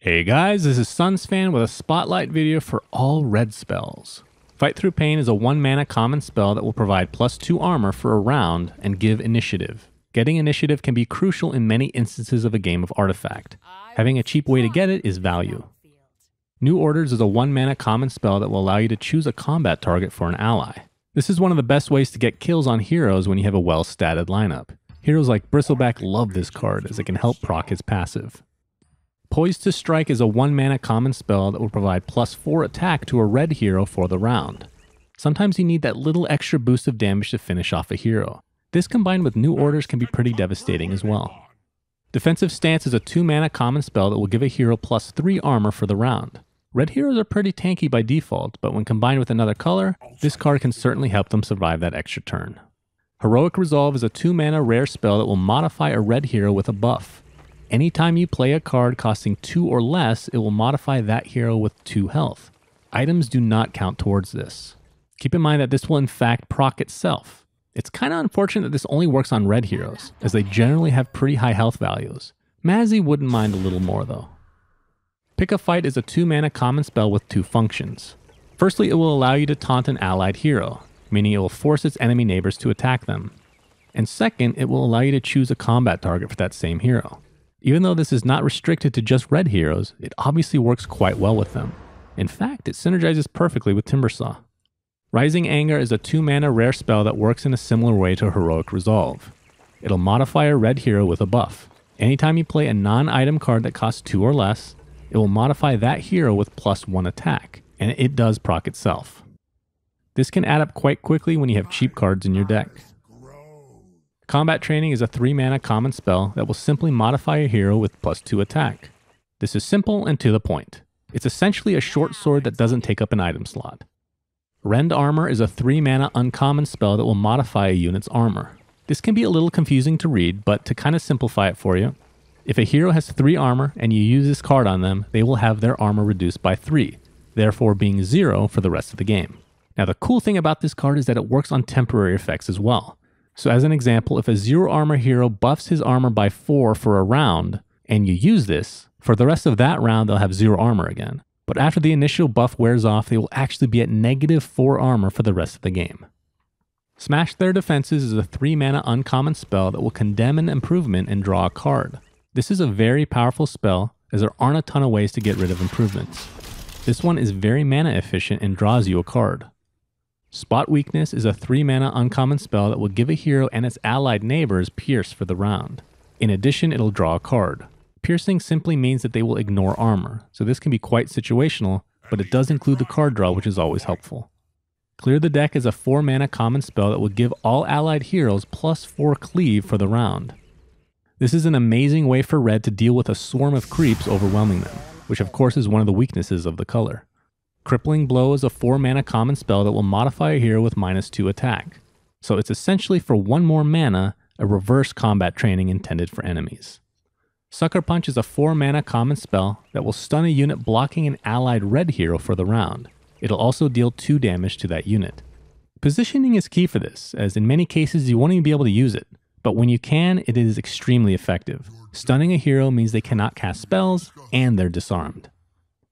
Hey guys, this is SUNSfan with a spotlight video for all red spells. Fight Through Pain is a 1 mana common spell that will provide +2 armor for a round and give initiative. Getting initiative can be crucial in many instances of a game of Artifact. Having a cheap way to get it is value. New Orders is a 1 mana common spell that will allow you to choose a combat target for an ally. This is one of the best ways to get kills on heroes when you have a well-statted lineup. Heroes like Bristleback love this card as it can help proc his passive. Poised to Strike is a 1 mana common spell that will provide +4 attack to a red hero for the round. Sometimes you need that little extra boost of damage to finish off a hero. This combined with New Orders can be pretty devastating as well. Defensive Stance is a 2 mana common spell that will give a hero +3 armor for the round. Red heroes are pretty tanky by default, but when combined with another color, this card can certainly help them survive that extra turn. Heroic Resolve is a 2 mana rare spell that will modify a red hero with a buff. Anytime you play a card costing 2 or less, it will modify that hero with 2 health. Items do not count towards this. Keep in mind that this will in fact proc itself. It's kind of unfortunate that this only works on red heroes, as they generally have pretty high health values. Mazzy wouldn't mind a little more though. Pick a Fight is a 2 mana common spell with 2 functions. Firstly, it will allow you to taunt an allied hero, meaning it will force its enemy neighbors to attack them. And second, it will allow you to choose a combat target for that same hero. Even though this is not restricted to just red heroes, it obviously works quite well with them. In fact, it synergizes perfectly with Timbersaw. Rising Anger is a 2 mana rare spell that works in a similar way to Heroic Resolve. It'll modify a red hero with a buff. Anytime you play a non-item card that costs 2 or less, it will modify that hero with +1 attack, and it does proc itself. This can add up quite quickly when you have cheap cards in your deck. Combat Training is a 3 mana common spell that will simply modify a hero with +2 attack. This is simple and to the point. It's essentially a short sword that doesn't take up an item slot. Rend Armor is a 3 mana uncommon spell that will modify a unit's armor. This can be a little confusing to read, but to kind of simplify it for you, if a hero has 3 armor and you use this card on them, they will have their armor reduced by 3, therefore being 0 for the rest of the game. Now the cool thing about this card is that it works on temporary effects as well. So as an example, if a 0 armor hero buffs his armor by 4 for a round, and you use this, for the rest of that round they'll have 0 armor again. But after the initial buff wears off, they will actually be at -4 armor for the rest of the game. Smash Their Defenses is a 3 mana uncommon spell that will condemn an improvement and draw a card. This is a very powerful spell, as there aren't a ton of ways to get rid of improvements. This one is very mana efficient and draws you a card. Spot Weakness is a 3 mana uncommon spell that will give a hero and its allied neighbors Pierce for the round. In addition, it'll draw a card. Piercing simply means that they will ignore armor, so this can be quite situational, but it does include the card draw, which is always helpful. Clear the Deck is a 4 mana common spell that will give all allied heroes +4 cleave for the round. This is an amazing way for red to deal with a swarm of creeps overwhelming them, which of course is one of the weaknesses of the color. Crippling Blow is a 4 mana common spell that will modify a hero with -2 attack. So it's essentially for 1 more mana, a reverse combat training intended for enemies. Sucker Punch is a 4 mana common spell that will stun a unit blocking an allied red hero for the round. It'll also deal 2 damage to that unit. Positioning is key for this, as in many cases you won't even be able to use it, but when you can, it is extremely effective. Stunning a hero means they cannot cast spells, and they're disarmed.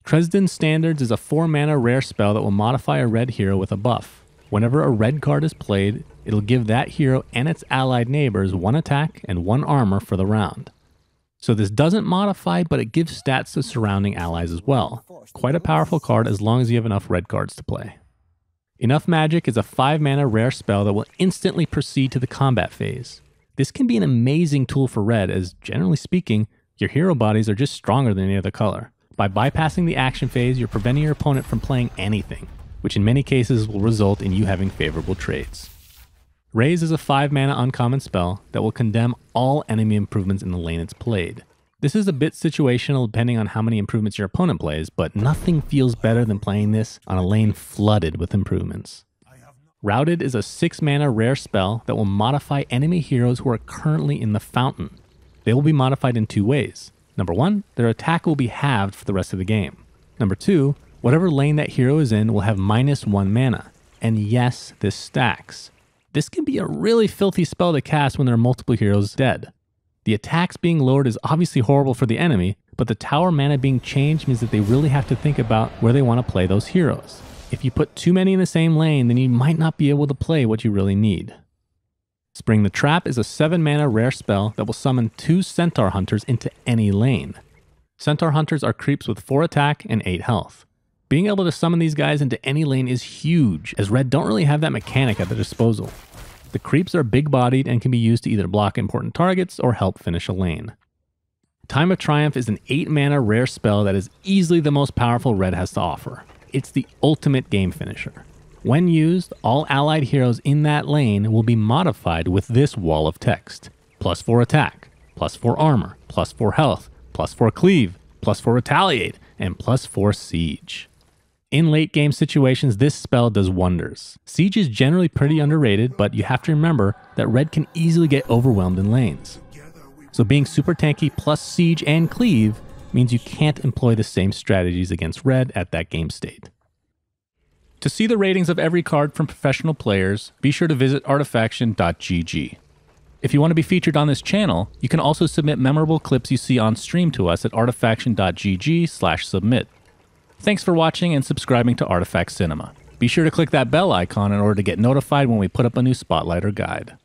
Tresden Standards is a 4 mana rare spell that will modify a red hero with a buff. Whenever a red card is played, it'll give that hero and its allied neighbors 1 attack and 1 armor for the round. So this doesn't modify, but it gives stats to surrounding allies as well. Quite a powerful card as long as you have enough red cards to play. Enough Magic is a 5 mana rare spell that will instantly proceed to the combat phase. This can be an amazing tool for red as, generally speaking, your hero bodies are just stronger than any other color. By bypassing the action phase, you're preventing your opponent from playing anything, which in many cases will result in you having favorable trades. Raise is a 5 mana uncommon spell that will condemn all enemy improvements in the lane it's played. This is a bit situational depending on how many improvements your opponent plays, but nothing feels better than playing this on a lane flooded with improvements. Routed is a 6 mana rare spell that will modify enemy heroes who are currently in the fountain. They will be modified in 2 ways. Number 1, their attack will be halved for the rest of the game. Number 2, whatever lane that hero is in will have -1 mana. And yes, this stacks. This can be a really filthy spell to cast when there are multiple heroes dead. The attacks being lowered is obviously horrible for the enemy, but the tower mana being changed means that they really have to think about where they want to play those heroes. If you put too many in the same lane, then you might not be able to play what you really need. Spring the Trap is a 7 mana rare spell that will summon 2 Centaur Hunters into any lane. Centaur Hunters are creeps with 4 attack and 8 health. Being able to summon these guys into any lane is huge, as red don't really have that mechanic at their disposal. The creeps are big-bodied and can be used to either block important targets or help finish a lane. Time of Triumph is an 8 mana rare spell that is easily the most powerful red has to offer. It's the ultimate game finisher. When used, all allied heroes in that lane will be modified with this wall of text. +4 attack, +4 armor, +4 health, +4 cleave, +4 retaliate, and +4 siege. In late game situations, this spell does wonders. Siege is generally pretty underrated, but you have to remember that red can easily get overwhelmed in lanes. So being super tanky plus siege and cleave means you can't employ the same strategies against red at that game state. To see the ratings of every card from professional players, be sure to visit artifaction.gg. If you want to be featured on this channel, you can also submit memorable clips you see on stream to us at artifaction.gg/submit. Thanks for watching and subscribing to Artifact Cinema. Be sure to click that bell icon in order to get notified when we put up a new spotlight or guide.